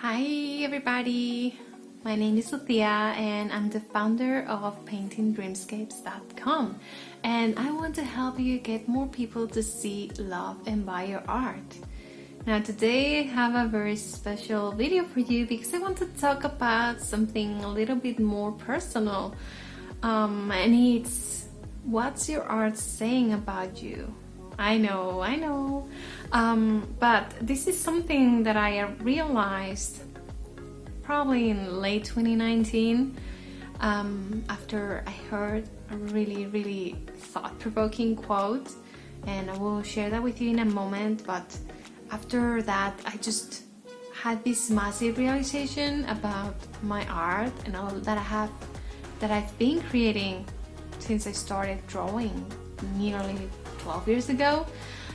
Hi everybody, my name is Lucia and I'm the founder of paintingdreamscapes.com, and I want to help you get more people to see, love and buy your art. Now today I have a very special video for you because I want to talk about something a little bit more personal, and it's what's your art saying about you. I know. But this is something that I realized probably in late 2019 after I heard a really thought-provoking quote, and I will share that with you in a moment. But after that I just had this massive realization about my art and all that I've been creating since I started drawing nearly 12 years ago,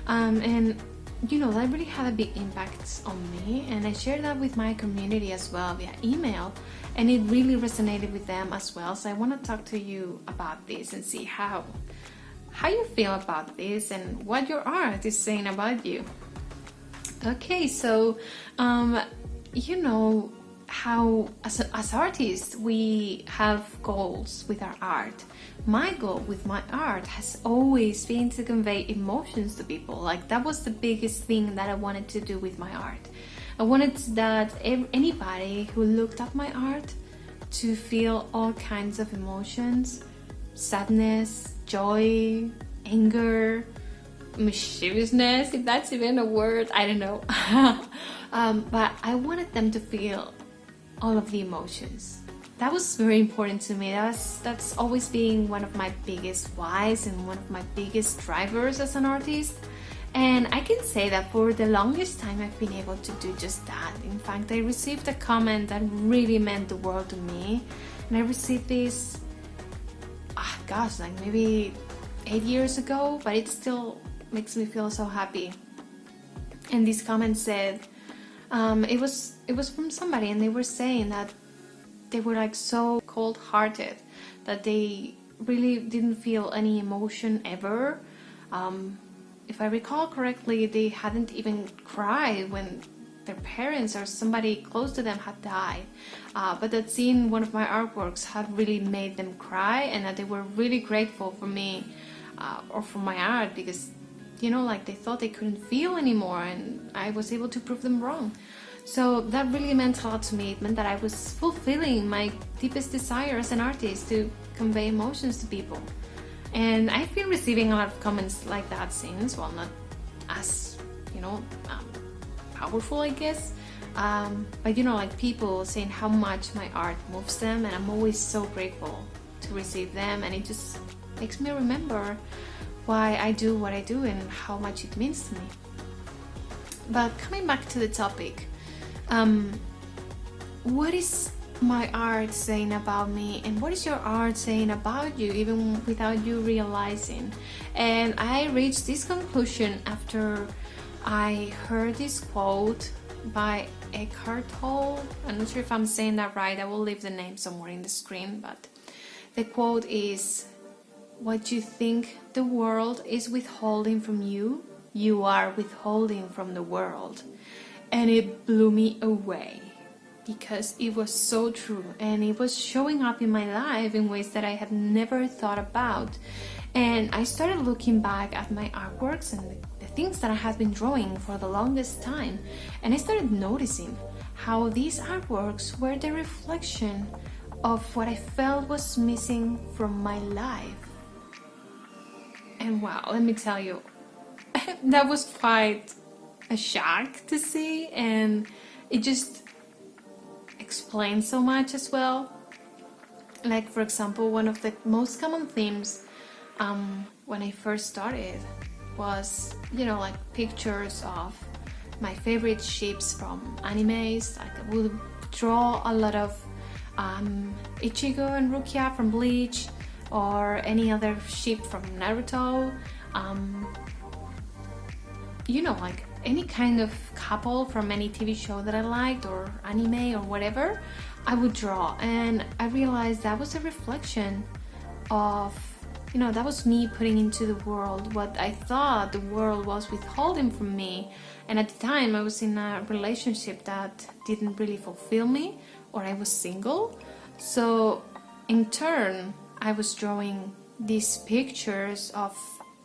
and you know, that really had a big impact on me, and I shared that with my community as well via email, and it really resonated with them as well. So I want to talk to you about this and see how you feel about this and what your art is saying about you. Okay, so you know how as artists we have goals with our art. My goal with my art has always been to convey emotions to people. Like, that was the biggest thing that I wanted to do with my art. I wanted that anybody who looked at my art to feel all kinds of emotions: sadness, joy, anger, mischievousness, if that's even a word, I don't know. But I wanted them to feel all of the emotions. That was very important to me. That's always been one of my biggest whys and one of my biggest drivers as an artist. And I can say that for the longest time I've been able to do just that. In fact, I received a comment that really meant the world to me, and I received this, like maybe 8 years ago, but it still makes me feel so happy. And this comment said, it was from somebody, and they were saying that they were like so cold-hearted that they really didn't feel any emotion ever. If I recall correctly, they hadn't even cried when their parents or somebody close to them had died, but that seeing one of my artworks had really made them cry, and that they were really grateful for me or for my art, because you know, like, they thought they couldn't feel anymore, and I was able to prove them wrong. So that really meant a lot to me. It meant that I was fulfilling my deepest desire as an artist, to convey emotions to people. And I've been receiving a lot of comments like that since. Well, not as, you know, powerful, I guess, but you know, like, people saying how much my art moves them, and I'm always so grateful to receive them, and it just makes me remember why I do what I do and how much it means to me. But coming back to the topic, what is my art saying about me, and what is your art saying about you, even without you realizing? And I reached this conclusion after I heard this quote by Eckhart Tolle. I'm not sure if I'm saying that right. I will leave the name somewhere in the screen, but the quote is, "What you think the world is withholding from you, you are withholding from the world." And it blew me away, because it was so true, and it was showing up in my life in ways that I had never thought about. And I started looking back at my artworks and the things that I had been drawing for the longest time, and I started noticing how these artworks were the reflection of what I felt was missing from my life. And wow, let me tell you, that was quite a shock to see, and it just explains so much as well. Like, for example, one of the most common themes when I first started was, you know, like, pictures of my favorite ships from animes. Like, I would draw a lot of Ichigo and Rukia from Bleach, or any other ship from Naruto, you know, like any kind of couple from any TV show that I liked, or anime or whatever, I would draw. And I realized that was a reflection of that was me putting into the world what I thought the world was withholding from me. And at the time I was in a relationship that didn't really fulfill me, or I was single. So in turn I was drawing these pictures of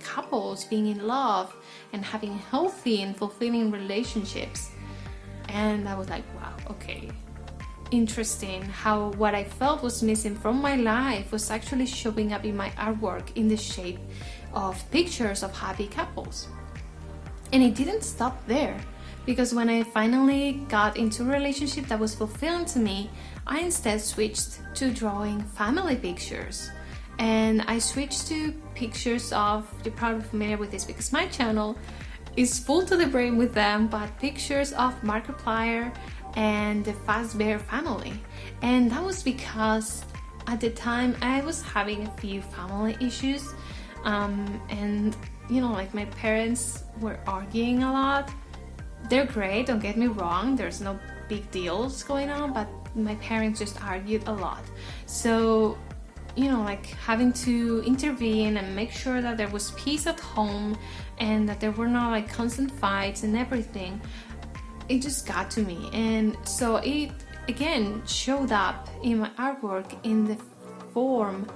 couples being in love and having healthy and fulfilling relationships. And I was like, wow, okay, interesting how what I felt was missing from my life was actually showing up in my artwork in the shape of pictures of happy couples. And it didn't stop there, because when I finally got into a relationship that was fulfilling to me, I instead switched to drawing family pictures. And I switched to pictures of, you're probably familiar with this because my channel is full to the brim with them, but pictures of Markiplier and the Fazbear family. And that was because at the time I was having a few family issues, and like my parents were arguing a lot. They're great, don't get me wrong, there's no big deals going on, but my parents just argued a lot. So like having to intervene and make sure that there was peace at home and that there were not like constant fights and everything, it just got to me. And so it again showed up in my artwork in the form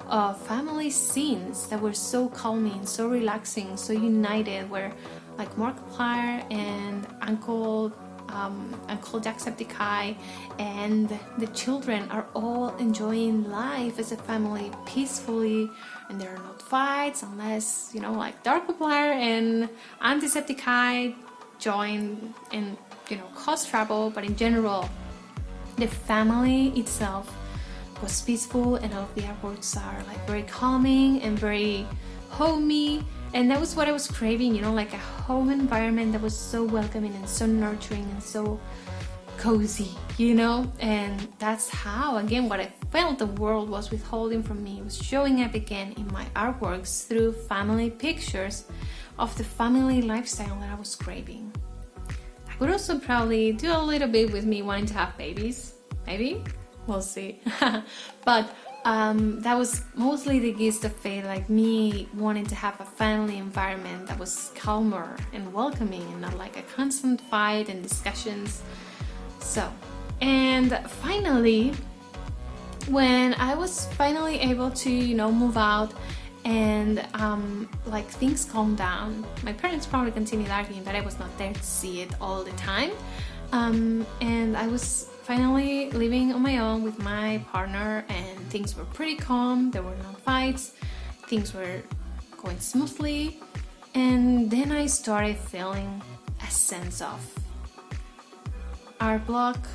of family scenes that were so calming, so relaxing, so united, where like Markiplier and Uncle Jacksepticeye and the children are all enjoying life as a family peacefully, and there are not fights unless like Darkiplier and Antisepticeye join and cause trouble. But in general, the family itself was peaceful, and all of the artworks are like very calming and very homey. And that was what I was craving, like a home environment that was so welcoming and so nurturing and so cozy, and that's how, again, what I felt the world was withholding from me was showing up again in my artworks through family pictures of the family lifestyle that I was craving. I could also probably do a little bit with me wanting to have babies, maybe, we'll see. But that was mostly the gist of it, like me wanting to have a family environment that was calmer and welcoming and not like a constant fight and discussions. So, and finally, when I was finally able to, move out and like things calmed down, my parents probably continued arguing, but I was not there to see it all the time. And I was finally living on my own with my partner, and things were pretty calm. There were no fights, things were going smoothly. And then I started feeling a sense of art block.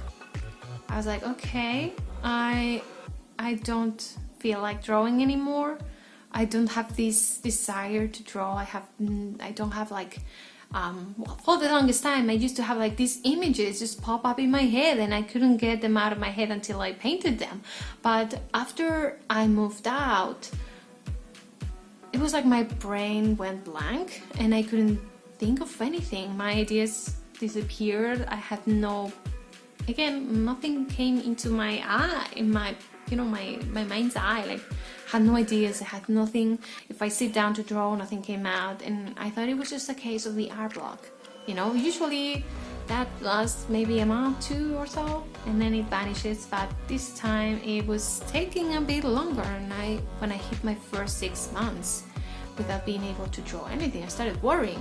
I was like, okay, I don't feel like drawing anymore. I don't have this desire to draw. I don't have like for the longest time I used to have like these images just pop up in my head, and I couldn't get them out of my head until I painted them. But after I moved out, it was like my brain went blank and I couldn't think of anything. My ideas disappeared. I had nothing came into my eye, in my my mind's eye. Like, had no ideas, I had nothing. If I sit down to draw, nothing came out, and I thought it was just a case of the art block. Usually that lasts maybe a month, 2 or so, and then it vanishes. But this time it was taking a bit longer, and when I hit my first 6 months without being able to draw anything, I started worrying,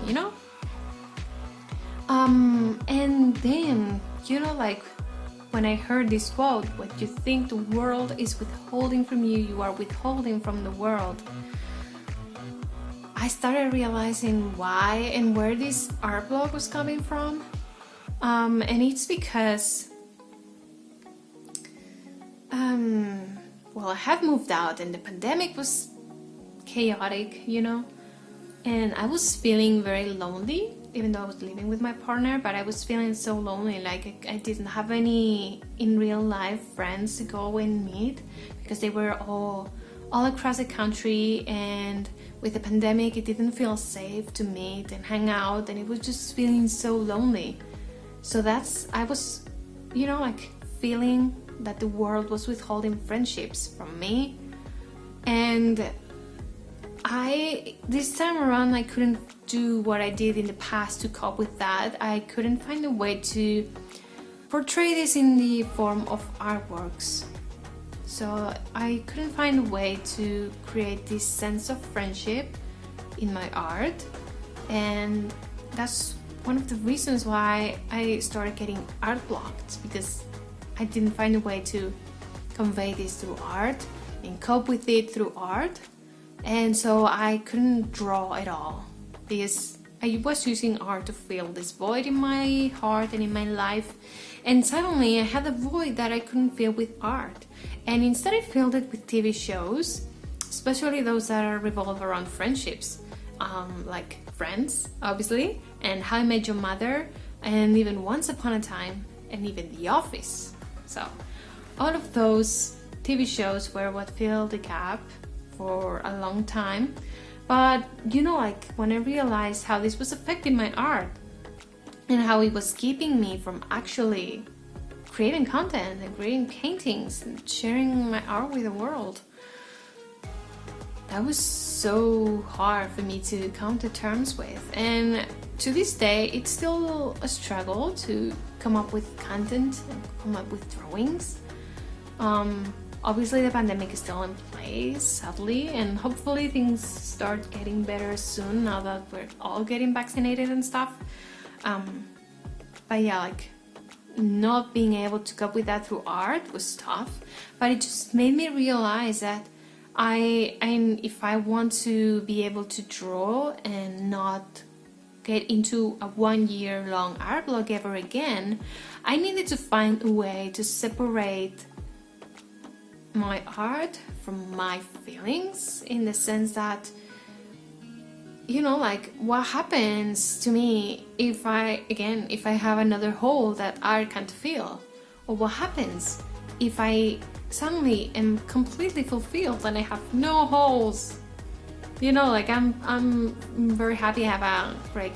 and then like when I heard this quote, what you think the world is withholding from you, you are withholding from the world, I started realizing why and where this art block was coming from. And it's because, I have moved out and the pandemic was chaotic, and I was feeling very lonely, even though I was living with my partner. But I was feeling so lonely, like I didn't have any in real life friends to go and meet, because they were all across the country, and with the pandemic it didn't feel safe to meet and hang out, and it was just feeling so lonely. So I was like feeling that the world was withholding friendships from me. And this time around I couldn't do what I did in the past to cope with that. I couldn't find a way to portray this in the form of artworks. So I couldn't find a way to create this sense of friendship in my art, and that's one of the reasons why I started getting art blocks, because I didn't find a way to convey this through art and cope with it through art. And so I couldn't draw at all because I was using art to fill this void in my heart and in my life, and suddenly I had a void that I couldn't fill with art. And instead I filled it with TV shows, especially those that are revolve around friendships, like Friends, obviously, and How I Met Your Mother, and even Once Upon a Time, and even The Office. So all of those TV shows were what filled the gap for a long time. But like when I realized how this was affecting my art and how it was keeping me from actually creating content and creating paintings and sharing my art with the world, that was so hard for me to come to terms with. And to this day, it's still a struggle to come up with content and come up with drawings. Obviously the pandemic is still in place, sadly, and hopefully things start getting better soon now that we're all getting vaccinated and stuff. But yeah, like not being able to cope with that through art was tough, but it just made me realize that if I want to be able to draw and not get into a 1 year long art blog ever again, I needed to find a way to separate my art from my feelings, in the sense that like what happens to me if I have another hole that I can't fill, or what happens if I suddenly am completely fulfilled and I have no holes. Like I'm very happy. I have a great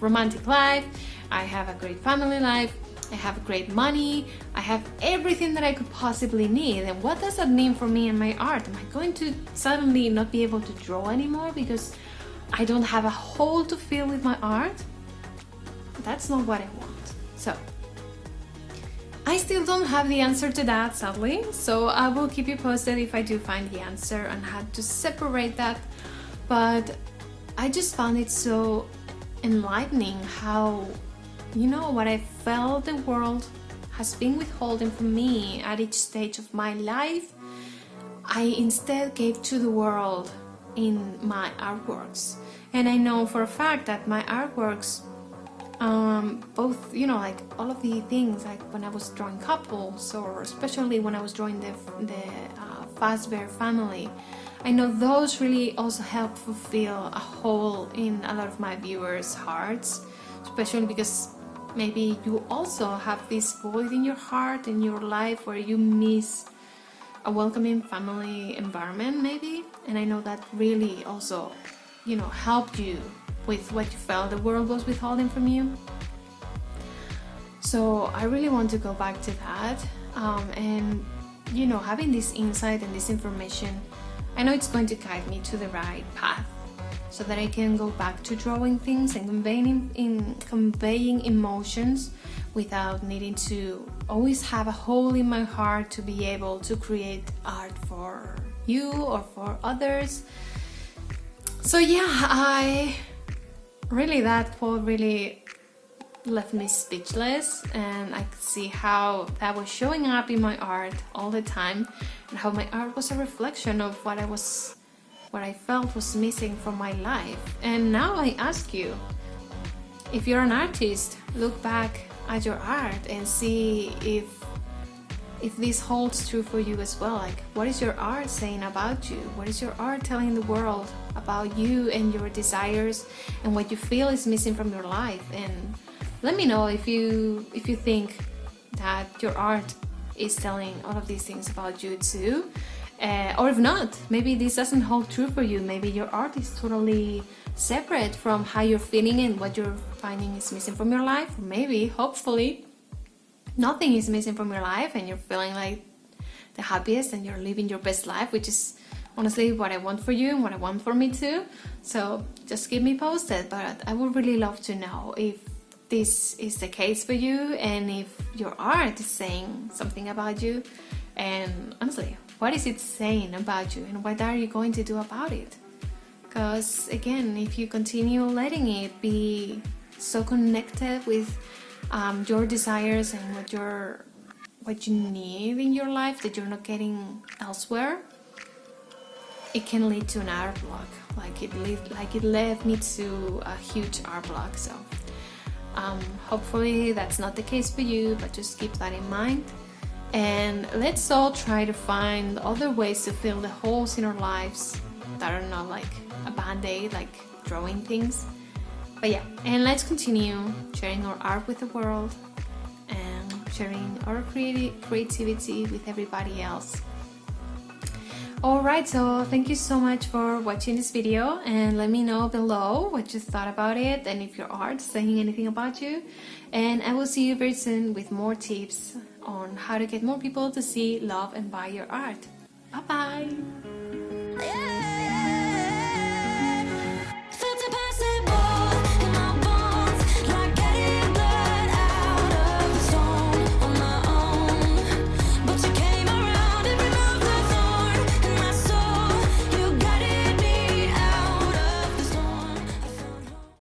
romantic life, I have a great family life, I have great money, I have everything that I could possibly need. And what does that mean for me and my art? Am I going to suddenly not be able to draw anymore because I don't have a hole to fill with my art? That's not what I want. So I still don't have the answer to that, sadly. So I will keep you posted if I do find the answer on how to separate that. But I just found it so enlightening how what I felt the world has been withholding from me at each stage of my life, I instead gave to the world in my artworks. And I know for a fact that my artworks, both like all of the things, like when I was drawing couples, or especially when I was drawing the Fazbear family, I know those really also help fulfill a hole in a lot of my viewers' hearts, especially because maybe you also have this void in your heart, in your life, where you miss a welcoming family environment maybe. And I know that really also helped you with what you felt the world was withholding from you. So I really want to go back to that, and having this insight and this information, I know it's going to guide me to the right path, so that I can go back to drawing things and conveying emotions without needing to always have a hole in my heart to be able to create art for you or for others. So yeah, that quote really left me speechless, and I could see how that was showing up in my art all the time, and how my art was a reflection of what I felt was missing from my life. And now I ask you, if you're an artist, look back at your art and see if this holds true for you as well. Like, what is your art saying about you? What is your art telling the world about you and your desires and what you feel is missing from your life? And let me know if you think that your art is telling all of these things about you too. Or if not, maybe this doesn't hold true for you. Maybe your art is totally separate from how you're feeling and what you're finding is missing from your life. Or maybe, hopefully, nothing is missing from your life and you're feeling like the happiest and you're living your best life, which is honestly what I want for you and what I want for me too. So just keep me posted. But I would really love to know if this is the case for you, and if your art is saying something about you, and honestly, what is it saying about you, and what are you going to do about it? Because again, if you continue letting it be so connected with your desires and what you need in your life that you're not getting elsewhere, it can lead to an art block, like it led me to a huge art block. So hopefully that's not the case for you, but just keep that in mind. And let's all try to find other ways to fill the holes in our lives that are not like a band-aid, like drawing things. But yeah, and let's continue sharing our art with the world and sharing our creativity with everybody else. Alright, so thank you so much for watching this video, and let me know below what you thought about it and if your art is saying anything about you. And I will see you very soon with more tips on how to get more people to see, love and buy your art. Bye bye!